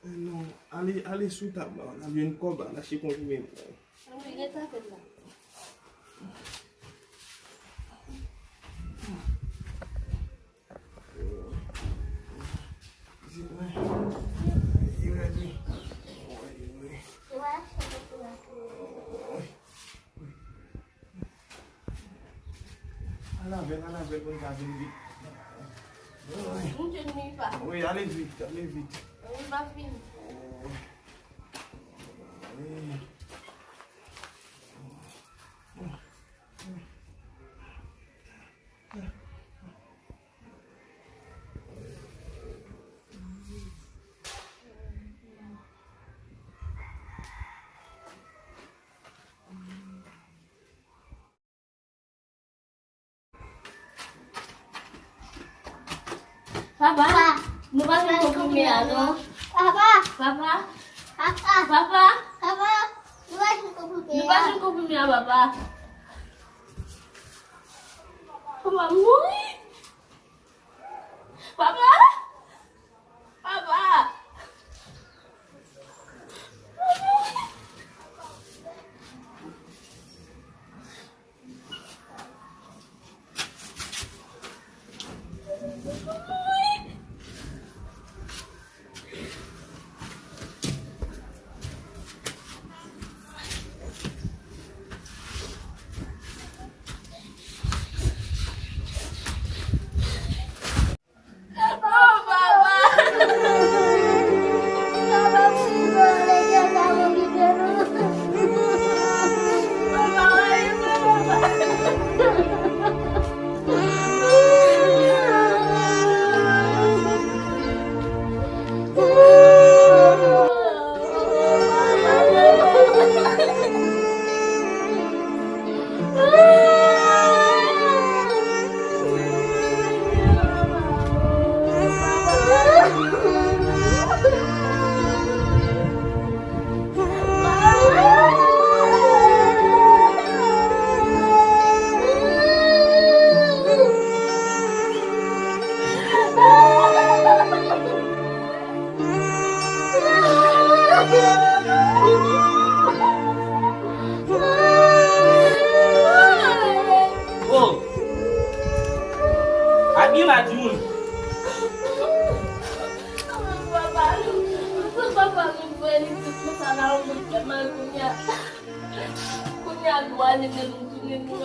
Non, allez sous ta main. On a vu une cobe, là, je suis convié. Allez, on va vite. Oui, allez vite, allez vite. Papa, lupasin ko po may ano. Papa, Papa, Papa, Papa, Papa, lupasin ko po kaya. lupasin ko po may Papa. Papa, muy. Papa, Papa. Oh, abi madun. Papa, pwede ko sana ako magkamal kunya. Kunya, gawa niya na nung tunin mo.